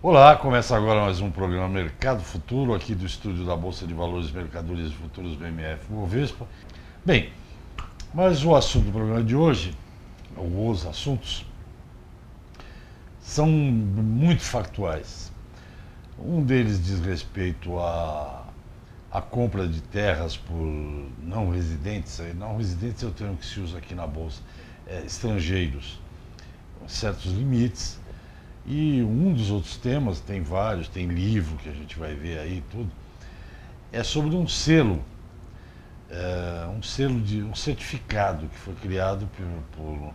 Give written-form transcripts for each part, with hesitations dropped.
Olá, começa agora mais um programa Mercado Futuro, aqui do estúdio da Bolsa de Valores, Mercadorias e Futuros BMF Bovespa. Bem, mas o assunto do programa de hoje, ou os assuntos, são muito factuais. Um deles diz respeito à compra de terras por não residentes. Não residentes é o termo que se usa aqui na Bolsa, estrangeiros, com certos limites. E um dos outros temas, tem vários, tem livro que a gente vai ver aí tudo, é sobre um selo, um certificado que foi criado por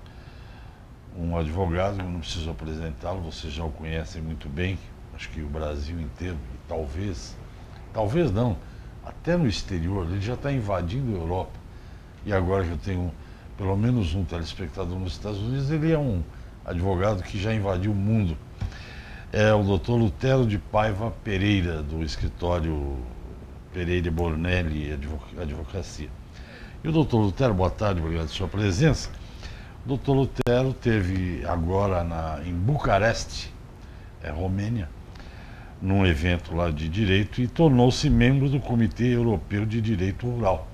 um advogado, eu não preciso apresentá-lo, vocês já o conhecem muito bem, acho que o Brasil inteiro, e talvez não, até no exterior, ele já está invadindo a Europa. E agora que eu tenho pelo menos um telespectador nos Estados Unidos, ele é um advogado que já invadiu o mundo. É o Dr. Lutero de Paiva Pereira, do escritório Pereira Bornelli Advocacia. E o Dr. Lutero, boa tarde, obrigado pela sua presença. O Dr. Lutero esteve agora em Bucareste, Romênia, num evento lá de direito e tornou-se membro do Comitê Europeu de Direito Rural,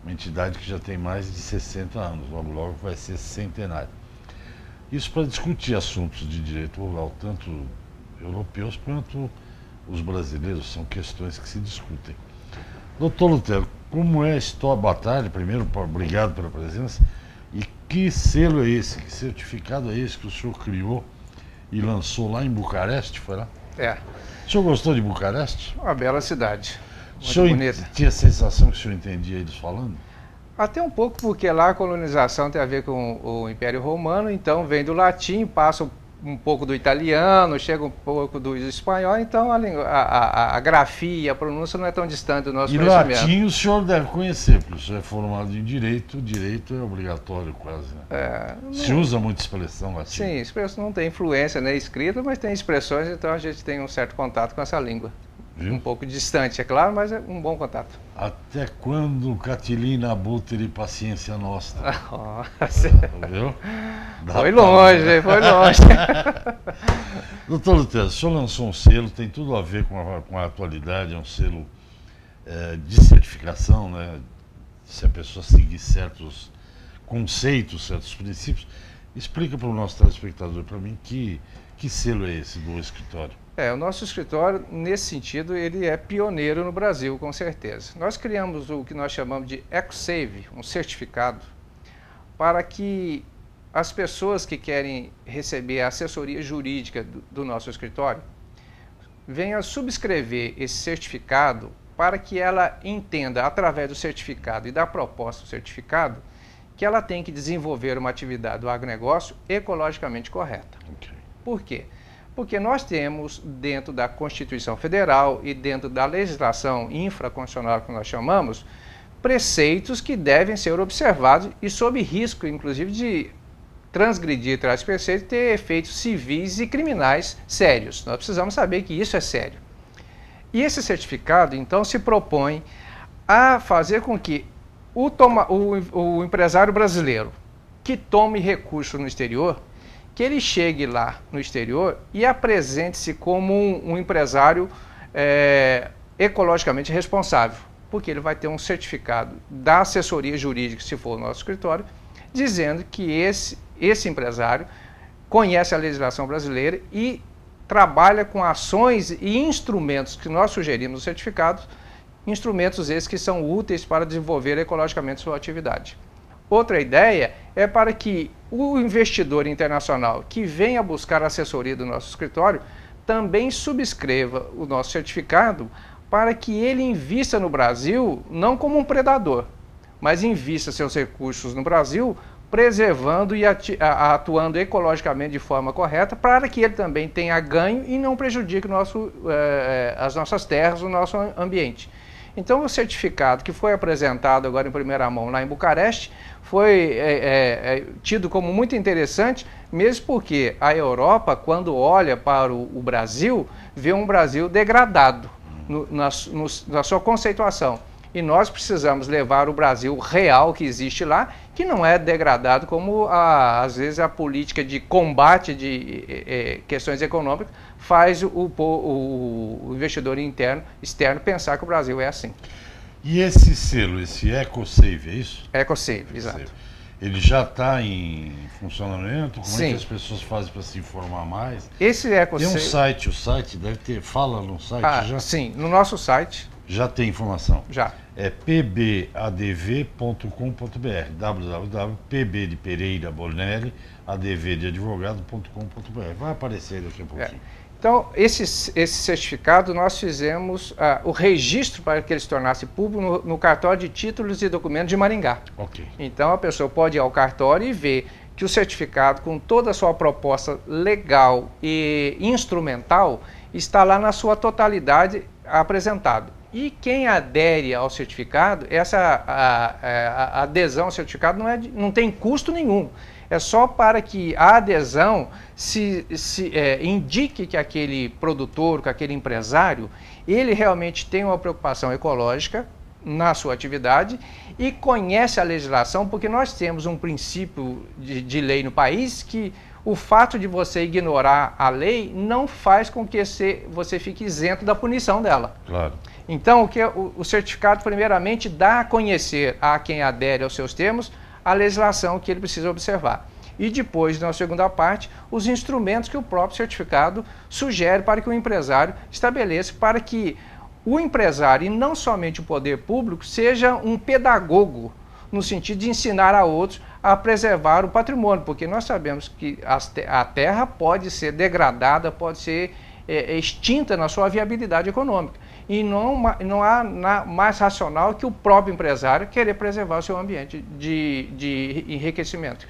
uma entidade que já tem mais de 60 anos, logo vai ser centenário. Isso para discutir assuntos de direito rural, tanto europeus quanto os brasileiros, são questões que se discutem. Doutor Lutero, como é a história, boa tarde, primeiro, obrigado pela presença, e que selo é esse, que certificado é esse que o senhor criou e lançou lá em Bucareste, foi lá? O senhor gostou de Bucareste? Uma bela cidade, muito bonita. Tinha a sensação que o senhor entendia eles falando? Até um pouco, porque lá a colonização tem a ver com o Império Romano, então vem do latim, passa um pouco do italiano, chega um pouco do espanhol, então a grafia, a pronúncia não é tão distante do nosso conhecimento. E latim o senhor deve conhecer, porque o senhor é formado em direito, direito é obrigatório quase, né? Se usa muita expressão latim. Sim, expressão não tem influência, né, escrita, mas tem expressões, então a gente tem um certo contato com essa língua. Viu? Um pouco distante, é claro, mas é um bom contato. Até quando Catilina Abutre e Paciência Nostra? Viu? Foi longe, foi longe. Doutor Lutero, o senhor lançou um selo, tem tudo a ver com a atualidade, é um selo de certificação, né? Se a pessoa seguir certos conceitos, certos princípios. Explica para o nosso telespectador, para mim, que selo é esse do escritório? O nosso escritório, nesse sentido, ele é pioneiro no Brasil, com certeza. Nós criamos o que nós chamamos de EcoSave, um certificado, para que as pessoas que querem receber a assessoria jurídica do nosso escritório venham subscrever esse certificado para que ela entenda, através do certificado e da proposta do certificado, que ela tem que desenvolver uma atividade do agronegócio ecologicamente correta. Okay. Por quê? Porque nós temos, dentro da Constituição Federal e dentro da legislação infraconstitucional que nós chamamos, preceitos que devem ser observados e sob risco, inclusive, de transgredir tais preceitos e ter efeitos civis e criminais sérios. Nós precisamos saber que isso é sério. E esse certificado, então, se propõe a fazer com que o empresário brasileiro que tome recurso no exterior, que ele chegue lá no exterior e apresente-se como um empresário ecologicamente responsável, porque ele vai ter um certificado da assessoria jurídica, se for o nosso escritório, dizendo que esse empresário conhece a legislação brasileira e trabalha com ações e instrumentos que nós sugerimos no certificado, instrumentos esses que são úteis para desenvolver ecologicamente sua atividade. Outra ideia é para que o investidor internacional que venha buscar a assessoria do nosso escritório também subscreva o nosso certificado para que ele invista no Brasil não como um predador, mas invista seus recursos no Brasil preservando e atuando ecologicamente de forma correta para que ele também tenha ganho e não prejudique as nossas terras, o nosso ambiente. Então, o certificado que foi apresentado agora em primeira mão lá em Bucareste foi tido como muito interessante, mesmo porque a Europa, quando olha para o Brasil, vê um Brasil degradado na sua conceituação. E nós precisamos levar o Brasil real que existe lá, que não é degradado como, às vezes, a política de combate de questões econômicas faz o investidor externo pensar que o Brasil é assim. E esse selo, esse EcoSave, é isso? EcoSave, exato. Ele já está em funcionamento? Como Sim. é que as pessoas fazem para se informar mais? Esse EcoSave... Tem um site, o site deve ter, fala no site já? Sim, no nosso site. Já tem informação? Já. É pbadv.com.br, www.pb de Pereira Bonelli, adv de advogado.com.br. Vai aparecer daqui a pouquinho. Então, esse certificado, nós fizemos o registro para que ele se tornasse público no cartório de títulos e documentos de Maringá. Ok. Então, a pessoa pode ir ao cartório e ver que o certificado, com toda a sua proposta legal e instrumental, está lá na sua totalidade apresentado. E quem adere ao certificado, a adesão ao certificado não tem custo nenhum. É só para que a adesão indique que aquele produtor, que aquele empresário, ele realmente tem uma preocupação ecológica na sua atividade e conhece a legislação, porque nós temos um princípio de lei no país que o fato de você ignorar a lei não faz com que você fique isento da punição dela. Claro. Então, o certificado, primeiramente, dá a conhecer a quem adere aos seus termos a legislação que ele precisa observar. E depois, na segunda parte, os instrumentos que o próprio certificado sugere para que o empresário estabeleça, para que o empresário, e não somente o poder público, seja um pedagogo, no sentido de ensinar a outros a preservar o patrimônio, porque nós sabemos que a terra pode ser degradada, pode ser extinta na sua viabilidade econômica. E não há mais racional que o próprio empresário querer preservar o seu ambiente de enriquecimento.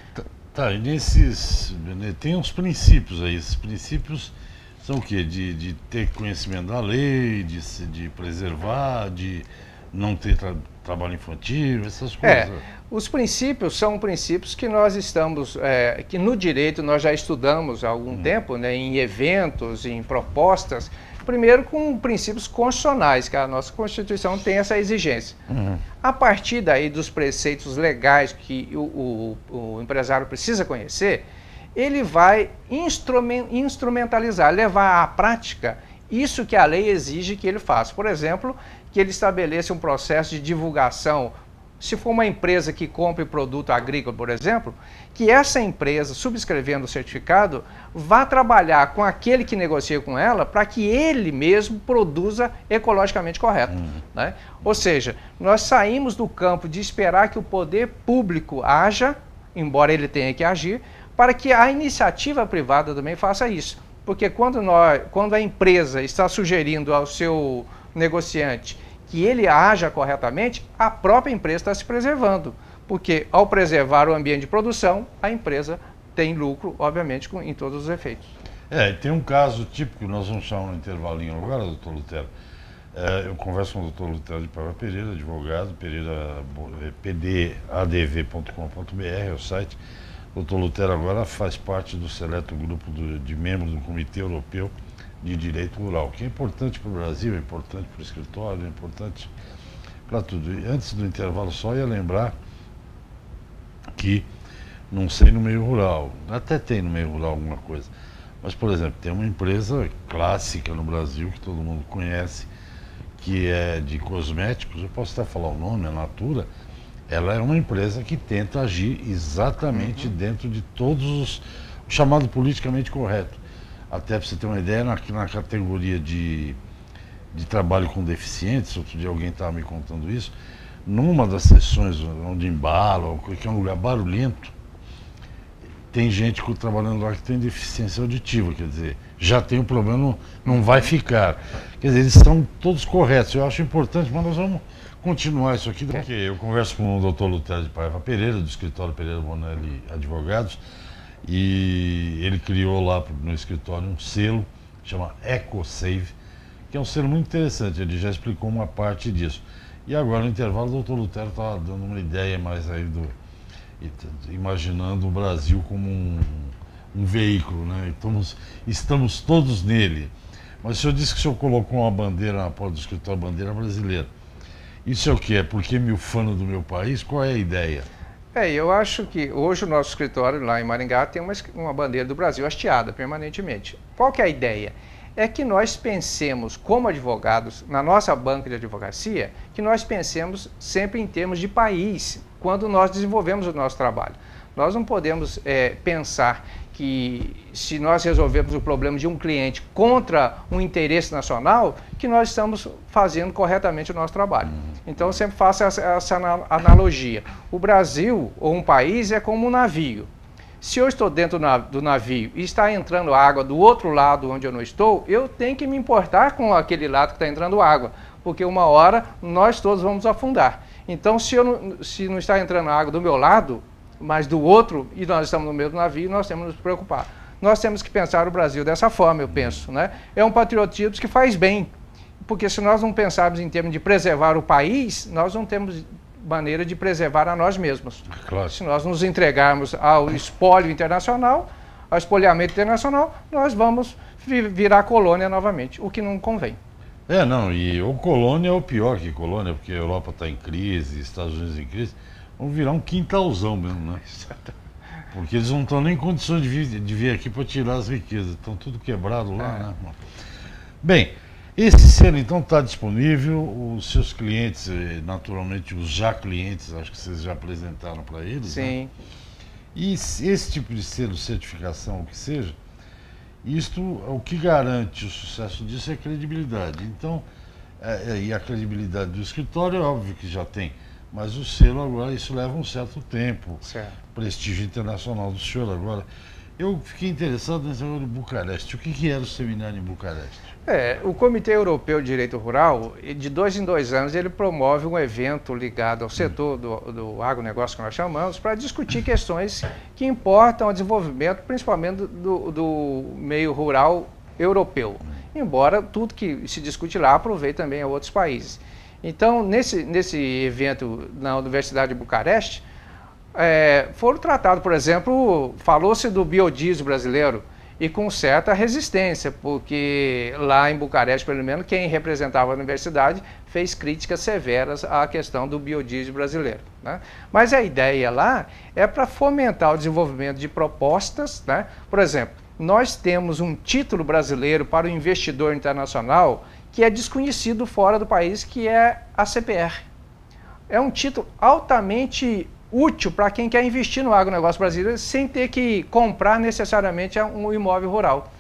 Tá, e tem uns princípios aí. Esses princípios são o quê? De ter conhecimento da lei, de preservar, de não ter trabalho infantil, essas coisas. Os princípios são princípios que nós estamos, que no direito nós já estudamos há algum tempo, né, em eventos, em propostas, primeiro com princípios constitucionais, que a nossa Constituição tem essa exigência. A partir daí dos preceitos legais que o empresário precisa conhecer, ele vai instrumentalizar, levar à prática isso que a lei exige que ele faça. Por exemplo, que ele estabeleça um processo de divulgação. Se for uma empresa que compre produto agrícola, por exemplo, que essa empresa, subscrevendo o certificado, vá trabalhar com aquele que negocia com ela para que ele mesmo produza ecologicamente correto. Né? Ou seja, nós saímos do campo de esperar que o poder público haja, embora ele tenha que agir, para que a iniciativa privada também faça isso. Porque quando a empresa está sugerindo ao seu negociante que ele haja corretamente, a própria empresa está se preservando. Porque ao preservar o ambiente de produção, a empresa tem lucro, obviamente, em todos os efeitos. Tem um caso típico, nós vamos chamar um intervalinho agora, doutor Lutero. Eu converso com o doutor Lutero de Paiva Pereira, advogado, pdadv.com.br, é o site. O doutor Lutero agora faz parte do seleto grupo de membros do Comitê Europeu de Direito Rural, que é importante para o Brasil, é importante para o escritório, é importante para tudo. E antes do intervalo, só ia lembrar que, não sei no meio rural, até tem no meio rural alguma coisa, mas, por exemplo, tem uma empresa clássica no Brasil, que todo mundo conhece, que é de cosméticos, eu posso até falar o nome, a Natura. Ela é uma empresa que tenta agir exatamente dentro de todos o chamado politicamente correto. Até para você ter uma ideia, na categoria de trabalho com deficientes, outro dia alguém estava me contando isso, numa das sessões onde embala, que é um lugar barulhento, tem gente trabalhando lá que tem deficiência auditiva, quer dizer, já tem um problema, não vai ficar. Quer dizer, eles estão todos corretos, eu acho importante, mas nós vamos continuar isso aqui, porque eu converso com o doutor Lutero de Paiva Pereira, do escritório Pereira Bonelli Advogados, e ele criou lá no escritório um selo, chama EcoSave, que é um selo muito interessante, ele já explicou uma parte disso. E agora no intervalo o doutor Lutero está dando uma ideia mais aí imaginando o Brasil como um veículo, né? Estamos todos nele. Mas o senhor disse que o senhor colocou uma bandeira na porta do escritório, bandeira brasileira. Isso é o que? É porque me ufano do meu país? Qual é a ideia? Eu acho que hoje o nosso escritório lá em Maringá tem uma bandeira do Brasil hasteada permanentemente. Qual que é a ideia? É que nós pensemos como advogados, na nossa banca de advocacia, que nós pensemos sempre em termos de país, quando nós desenvolvemos o nosso trabalho. Nós não podemos pensar que se nós resolvermos o problema de um cliente contra um interesse nacional, que nós estamos fazendo corretamente o nosso trabalho. Então eu sempre faço essa analogia. O Brasil, ou um país, é como um navio. Se eu estou dentro do navio e está entrando água do outro lado onde eu não estou, eu tenho que me importar com aquele lado que está entrando água, porque uma hora nós todos vamos afundar. Então se não está entrando água do meu lado, mas do outro, e nós estamos no meio do navio, nós temos que nos preocupar. Nós temos que pensar o Brasil dessa forma, eu penso, né? É um patriotismo que faz bem, porque se nós não pensarmos em termos de preservar o país, nós não temos maneira de preservar a nós mesmos. Claro. Se nós nos entregarmos ao espólio internacional, ao espoliamento internacional, nós vamos virar colônia novamente, o que não convém. Não, e o colônia é o pior que colônia, porque a Europa está em crise, Estados Unidos em crise. Vão virar um quintalzão mesmo, né? Porque eles não estão nem em condições de vir aqui para tirar as riquezas. Estão tudo quebrado lá, né? Bem, esse selo então está disponível. Os seus clientes, naturalmente os já clientes, acho que vocês já apresentaram para eles. Sim. Né? E esse tipo de selo, certificação, o que seja, isto, o que garante o sucesso disso é a credibilidade. Então, e a credibilidade do escritório, é óbvio que já tem. Mas o selo agora, isso leva um certo tempo. Certo. Prestígio internacional do senhor agora. Eu fiquei interessado nesse negócio de Bucareste. O que era o seminário em Bucareste? O Comitê Europeu de Direito Rural, de 2 em 2 anos, ele promove um evento ligado ao setor do agronegócio, que nós chamamos, para discutir questões que importam ao desenvolvimento, principalmente do meio rural europeu. Embora tudo que se discute lá aproveite também a outros países. Então, nesse evento na Universidade de Bucareste, foram tratados, por exemplo, falou-se do biodiesel brasileiro e com certa resistência, porque lá em Bucareste, pelo menos, quem representava a universidade fez críticas severas à questão do biodiesel brasileiro, né? Mas a ideia lá é para fomentar o desenvolvimento de propostas, né? Por exemplo, nós temos um título brasileiro para o investidor internacional que é desconhecido fora do país, que é a CPR. É um título altamente útil para quem quer investir no agronegócio brasileiro sem ter que comprar necessariamente um imóvel rural.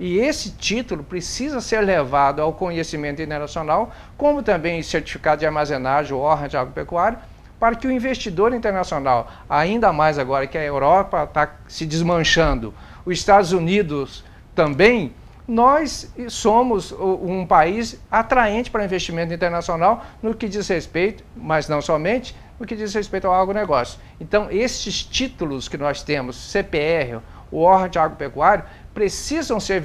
E esse título precisa ser levado ao conhecimento internacional, como também certificado de armazenagem, o órgão de agropecuário, para que o investidor internacional, ainda mais agora que a Europa está se desmanchando, os Estados Unidos também, nós somos um país atraente para investimento internacional no que diz respeito, mas não somente, no que diz respeito ao agronegócio. Então, esses títulos que nós temos, CPR, o órgão de agropecuário, precisam ser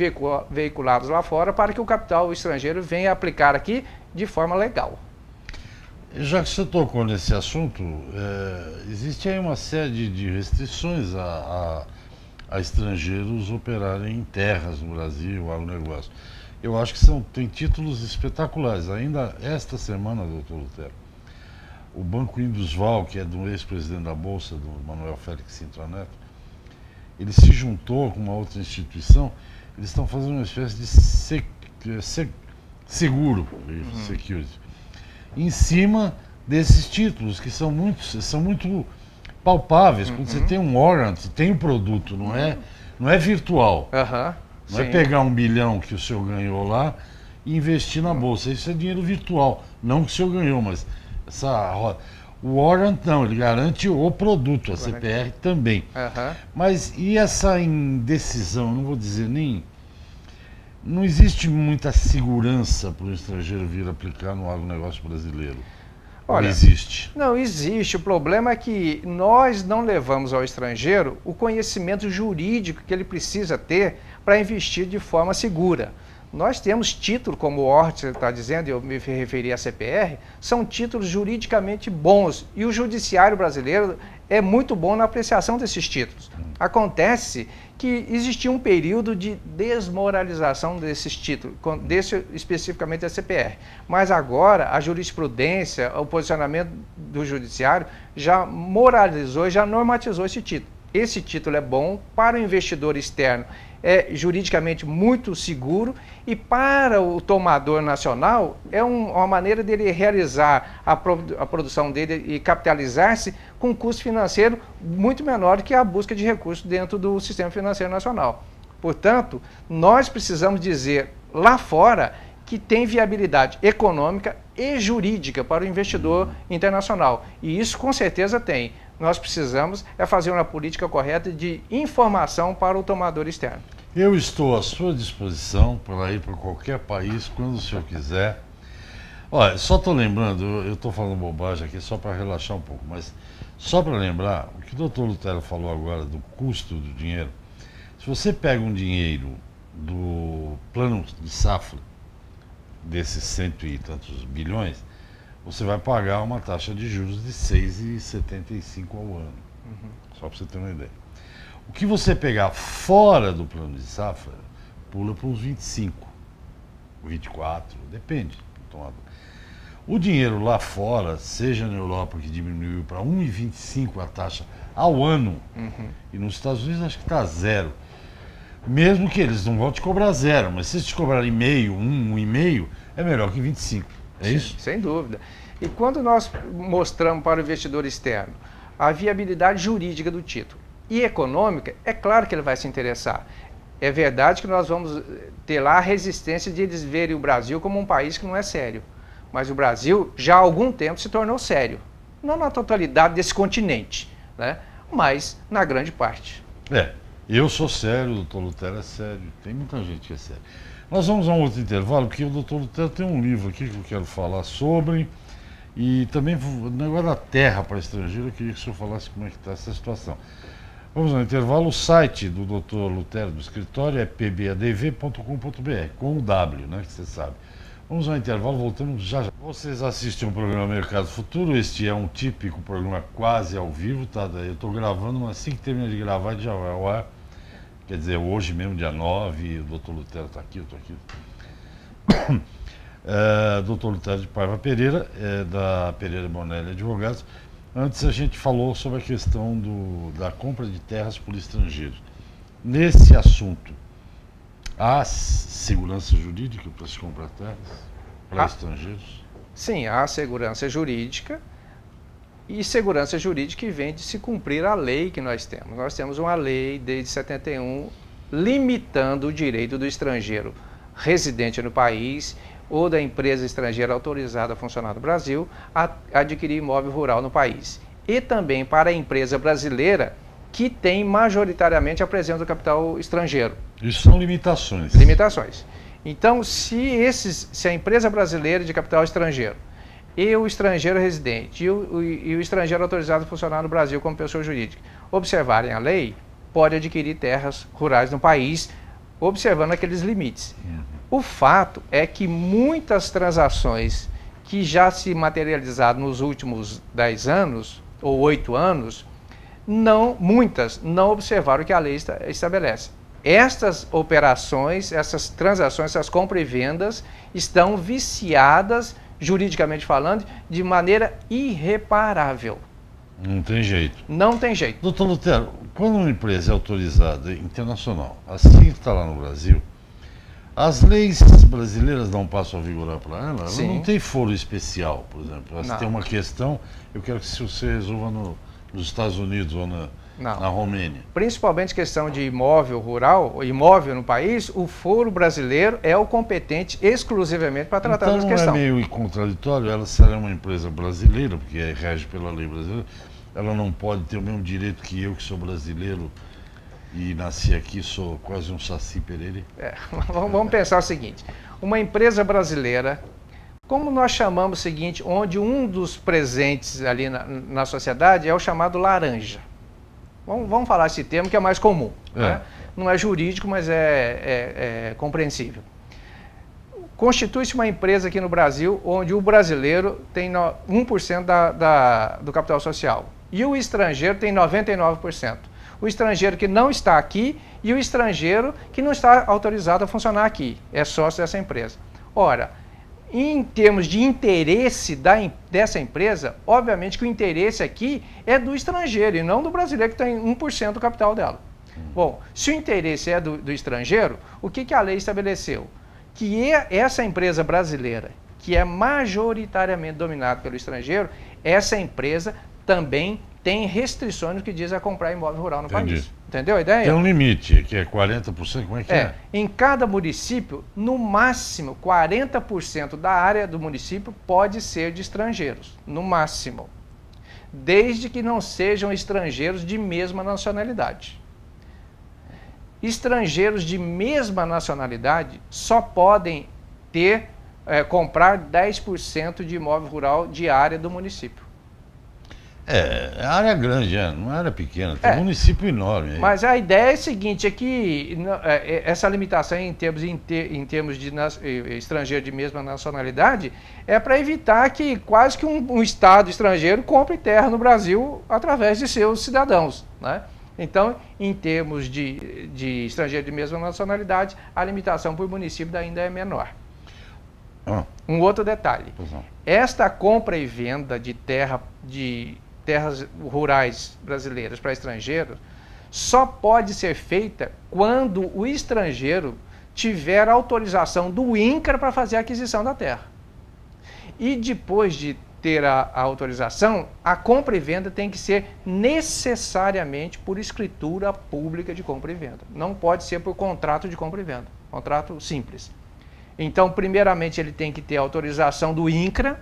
veiculados lá fora para que o capital estrangeiro venha aplicar aqui de forma legal. Já que você tocou nesse assunto, existe aí uma série de restrições a estrangeiros operarem em terras no Brasil, agronegócio. Eu acho que tem títulos espetaculares. Ainda esta semana, doutor Lutero, o Banco Indusval, que é do ex-presidente da Bolsa, do Manuel Félix Sintra Neto, ele se juntou com uma outra instituição, eles estão fazendo uma espécie de seguro, security, em cima desses títulos, que são muito palpáveis. Quando você tem um warrant, tem um produto, não é virtual. Não é pegar 1 bilhão que o senhor ganhou lá e investir na bolsa. Isso é dinheiro virtual. Não que o senhor ganhou, mas essa roda. O warrant não, ele garante o produto, a CPR também. Mas e essa indecisão? Não vou dizer nem... Não existe muita segurança para o estrangeiro vir aplicar no agronegócio brasileiro. Olha, não existe. Não existe. O problema é que nós não levamos ao estrangeiro o conhecimento jurídico que ele precisa ter para investir de forma segura. Nós temos títulos, como o Hort está dizendo, eu me referi à CPR, são títulos juridicamente bons. E o judiciário brasileiro é muito bom na apreciação desses títulos. Acontece que existia um período de desmoralização desses títulos, especificamente da CPR. Mas agora a jurisprudência, o posicionamento do judiciário já moralizou, já normatizou esse título. Esse título é bom para o investidor externo, é juridicamente muito seguro, e para o tomador nacional é uma maneira dele realizar a produção dele e capitalizar-se com um custo financeiro muito menor que a busca de recursos dentro do sistema financeiro nacional. Portanto, nós precisamos dizer lá fora que tem viabilidade econômica e jurídica para o investidor internacional. E isso com certeza tem. Nós precisamos fazer uma política correta de informação para o tomador externo. Eu estou à sua disposição para ir para qualquer país quando o senhor quiser. Olha, só estou lembrando, eu estou falando bobagem aqui só para relaxar um pouco, mas só para lembrar, o que o doutor Lutero falou agora do custo do dinheiro, se você pega um dinheiro do plano de safra, desses 100 e tantos bilhões, você vai pagar uma taxa de juros de 6,75 ao ano. Só para você ter uma ideia. O que você pegar fora do plano de safra, pula para uns 25, 24, depende do tomador. O dinheiro lá fora, seja na Europa, que diminuiu para 1,25 a taxa ao ano, e nos Estados Unidos acho que está zero. Mesmo que eles não vão te cobrar zero, mas se eles te cobrarem meio, 1,5, é melhor que 25. É isso? Sem dúvida. E quando nós mostramos para o investidor externo a viabilidade jurídica do título e econômica, é claro que ele vai se interessar. É verdade que nós vamos ter lá a resistência de eles verem o Brasil como um país que não é sério. Mas o Brasil já há algum tempo se tornou sério. Não na totalidade desse continente, né? Mas na grande parte. Eu sou sério, o doutor Lutero é sério, tem muita gente que é séria. Nós vamos a um outro intervalo, porque o doutor Lutero tem um livro aqui que eu quero falar sobre, e também o negócio da terra para estrangeiro, eu queria que o senhor falasse como é que está essa situação. Vamos ao intervalo. O site do doutor Lutero do escritório é pbadv.com.br, com o W, né, que você sabe. Vamos ao intervalo, voltamos já já. Vocês assistem o programa Mercado Futuro, este é um típico programa quase ao vivo, tá? Eu estou gravando, mas assim que termina de gravar já vai ao ar. Quer dizer, hoje mesmo, dia 9, o doutor Lutero está aqui, eu estou aqui. Doutor Lutero de Paiva Pereira, da Pereira Bonelli Advogados. Antes a gente falou sobre a questão da compra de terras por estrangeiros. Nesse assunto, há segurança jurídica para se comprar terras para estrangeiros? Sim, há segurança jurídica. E segurança jurídica que vem de se cumprir a lei que nós temos. Nós temos uma lei desde 71 limitando o direito do estrangeiro residente no país ou da empresa estrangeira autorizada a funcionar no Brasil a adquirir imóvel rural no país. E também para a empresa brasileira que tem majoritariamente a presença do capital estrangeiro. Isso são limitações. Limitações. Então, se a empresa brasileira de capital estrangeiro e o estrangeiro residente e o estrangeiro autorizado a funcionar no Brasil como pessoa jurídica observarem a lei, pode adquirir terras rurais no país, observando aqueles limites. O fato é que muitas transações que já se materializaram nos últimos 10 anos ou 8 anos, muitas não observaram o que a lei estabelece. Estas operações, essas transações, essas compras e vendas estão viciadas, juridicamente falando, de maneira irreparável. Não tem jeito. Não tem jeito. Doutor Lutero, quando uma empresa é autorizada internacional, assim que está lá no Brasil, as leis brasileiras não passam a vigorar para ela? Ela não tem foro especial, por exemplo. Se tem uma questão, eu quero que você resolva nos Estados Unidos ou na Romênia. Principalmente questão de imóvel rural, imóvel no país, o foro brasileiro é o competente exclusivamente para tratar dessa questão. Então não é meio contraditório? Ela será uma empresa brasileira, porque rege pela lei brasileira, ela não pode ter o mesmo direito que eu, que sou brasileiro e nasci aqui, sou quase um Saci Pererê? Vamos pensar o seguinte, uma empresa brasileira, como nós chamamos o seguinte, onde um dos presentes ali na sociedade é o chamado laranja. Vamos falar esse termo que é mais comum. Né? Não é jurídico, mas é compreensível. Constitui-se uma empresa aqui no Brasil onde o brasileiro tem 1% do capital social. e o estrangeiro tem 99%. O estrangeiro que não está aqui e o estrangeiro que não está autorizado a funcionar aqui, é sócio dessa empresa. Ora, em termos de interesse dessa empresa, obviamente que o interesse aqui é do estrangeiro e não do brasileiro que tem 1% do capital dela. Bom, se o interesse é do estrangeiro, o que a lei estabeleceu? Que essa empresa brasileira, que é majoritariamente dominada pelo estrangeiro, essa empresa também tem restrições no que diz a comprar imóvel rural no país. Entendeu a ideia? Tem um limite, que é 40%, como é que é? Em cada município, no máximo, 40% da área do município pode ser de estrangeiros, no máximo. Desde que não sejam estrangeiros de mesma nacionalidade. Estrangeiros de mesma nacionalidade só podem comprar 10% de imóvel rural de área do município. É área grande, não é área pequena, tem um município enorme aí. Mas a ideia é a seguinte, é que essa limitação em termos de estrangeiro de mesma nacionalidade é para evitar que quase que um Estado estrangeiro compre terra no Brasil através de seus cidadãos, né? Então, em termos de estrangeiro de mesma nacionalidade, a limitação por município ainda é menor. Um outro detalhe, esta compra e venda de terras rurais brasileiras para estrangeiros só pode ser feita quando o estrangeiro tiver autorização do INCRA para fazer a aquisição da terra. E depois de ter a autorização, a compra e venda tem que ser necessariamente por escritura pública de compra e venda. Não pode ser por contrato de compra e venda, contrato simples. Então, primeiramente, ele tem que ter autorização do INCRA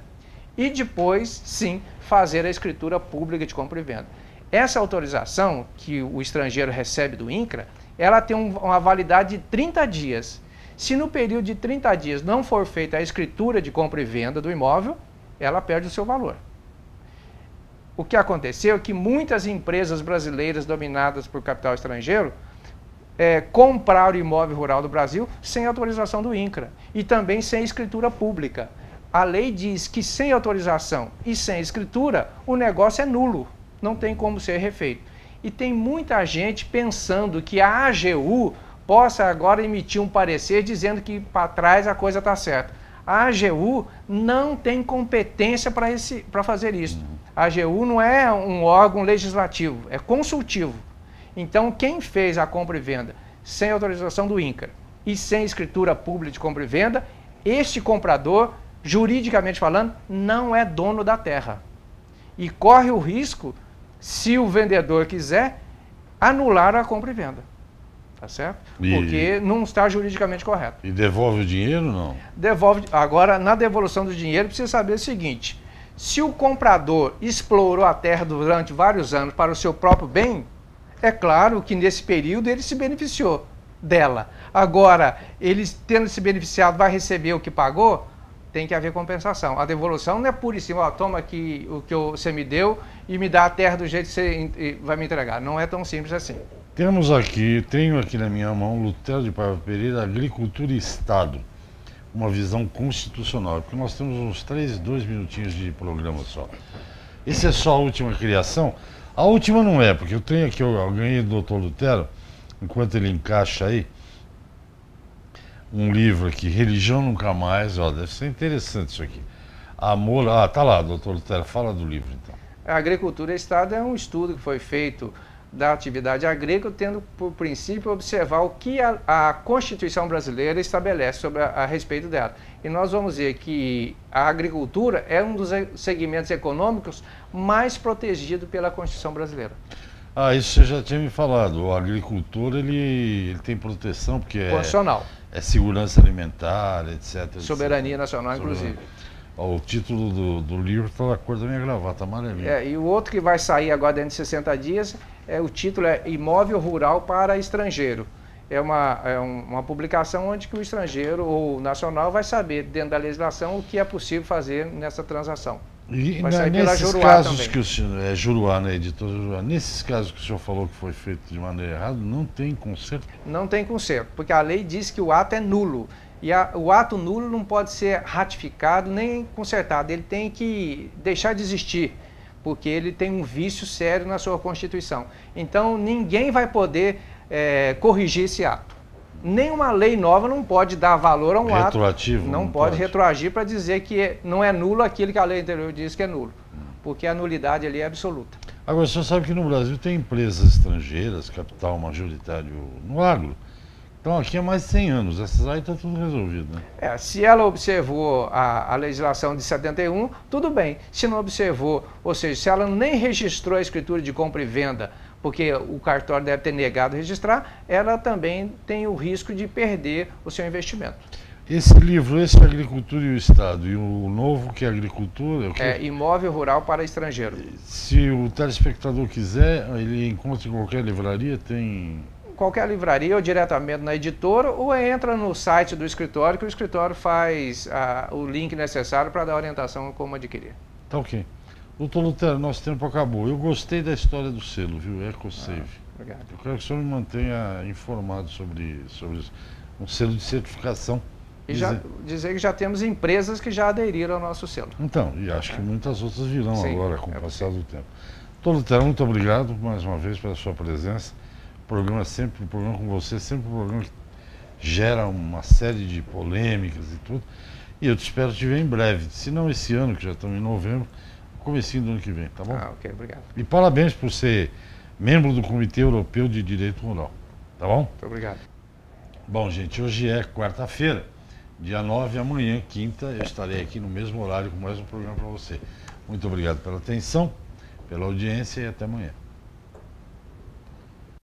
e depois, sim, fazer a escritura pública de compra e venda. Essa autorização que o estrangeiro recebe do INCRA, ela tem uma validade de 30 dias. Se no período de 30 dias não for feita a escritura de compra e venda do imóvel, ela perde o seu valor. O que aconteceu é que muitas empresas brasileiras dominadas por capital estrangeiro compraram o imóvel rural do Brasil sem autorização do INCRA e também sem escritura pública. A lei diz que sem autorização e sem escritura, o negócio é nulo, não tem como ser refeito. E tem muita gente pensando que a AGU possa agora emitir um parecer dizendo que para trás a coisa está certa. A AGU não tem competência para fazer isso. A AGU não é um órgão legislativo, é consultivo. Então, quem fez a compra e venda sem autorização do INCRA e sem escritura pública de compra e venda, este comprador, juridicamente falando, não é dono da terra. E corre o risco, se o vendedor quiser, anular a compra e venda. Tá certo? Porque não está juridicamente correto. E devolve o dinheiro, não? Devolve. Agora, na devolução do dinheiro, precisa saber o seguinte: se o comprador explorou a terra durante vários anos para o seu próprio bem, é claro que nesse período ele se beneficiou dela. Agora, ele tendo se beneficiado, vai receber o que pagou, tem que haver compensação. A devolução não é pura e simples, ó, toma aqui o que você me deu e me dá a terra do jeito que você vai me entregar. Não é tão simples assim. Tenho aqui na minha mão, Lutero de Paiva Pereira, Agricultura e Estado, uma visão constitucional, porque nós temos uns 2 minutinhos de programa só. Esse é só a última criação? A última não é, porque eu tenho aqui, eu ganhei do Dr. Lutero, enquanto ele encaixa aí, um livro aqui, Religião Nunca Mais, ó, deve ser interessante isso aqui. Amor, tá lá, Dr. Lutero, fala do livro então. A Agricultura e Estado é um estudo que foi feito da atividade agrícola, tendo por princípio observar o que a Constituição brasileira estabelece a respeito dela. E nós vamos ver que a agricultura é um dos segmentos econômicos mais protegido pela Constituição brasileira. Isso você já tinha me falado. O agricultor ele tem proteção porque constitucional. É segurança alimentar, etc. Soberania etc. nacional, inclusive. O título do livro está da cor da minha gravata, amarelinha. E o outro que vai sair agora dentro de 60 dias, o título é Imóvel Rural para Estrangeiro. É uma publicação onde que o estrangeiro ou o nacional vai saber, dentro da legislação, o que é possível fazer nessa transação. E nesses casos também. Que o senhor, Juruá, né, editor Juruá, nesses casos que o senhor falou que foi feito de maneira errada, não tem conserto? Não tem conserto, porque a lei diz que o ato é nulo. E o ato nulo não pode ser ratificado nem consertado, ele tem que deixar de existir. porque ele tem um vício sério na sua Constituição. Então, ninguém vai poder corrigir esse ato. Nenhuma lei nova não pode dar valor a um retroativo, ato. Não pode retroagir para dizer que não é nulo aquilo que a lei anterior diz que é nulo, porque a nulidade ali é absoluta. Agora, o senhor sabe que no Brasil tem empresas estrangeiras, capital majoritário no agro. Então, aqui há mais de 100 anos, essas aí está tudo resolvido, né? Se ela observou a legislação de 71, tudo bem. Se não observou, ou seja, se ela nem registrou a escritura de compra e venda, porque o cartório deve ter negado registrar, ela também tem o risco de perder o seu investimento. Esse livro, esse é Agricultura e o Estado, e o novo que é Agricultura... Imóvel Rural para Estrangeiro. Se o telespectador quiser, ele encontra em qualquer livraria, tem... Qualquer livraria, ou diretamente na editora, ou entra no site do escritório, que o escritório faz o link necessário para dar orientação como adquirir. Tá ok. Doutor Lutero, nosso tempo acabou. Eu gostei da história do selo, viu? EcoSave. Obrigado. Eu quero que o senhor me mantenha informado sobre isso. Um selo de certificação. E dizer que já temos empresas que já aderiram ao nosso selo. Então, e acho que muitas outras virão. Sim, agora com o passar do tempo. Doutor Lutero, muito obrigado mais uma vez pela sua presença. O programa com você, sempre um programa que gera uma série de polêmicas e tudo. E eu te espero te ver em breve. Se não esse ano, que já estamos em novembro, comecinho do ano que vem, tá bom? Ok, obrigado. E parabéns por ser membro do Comitê Europeu de Direito Rural, tá bom? Muito obrigado. Bom, gente, hoje é quarta-feira, dia 9, amanhã, quinta, eu estarei aqui no mesmo horário com mais um programa para você. Muito obrigado pela atenção, pela audiência e até amanhã.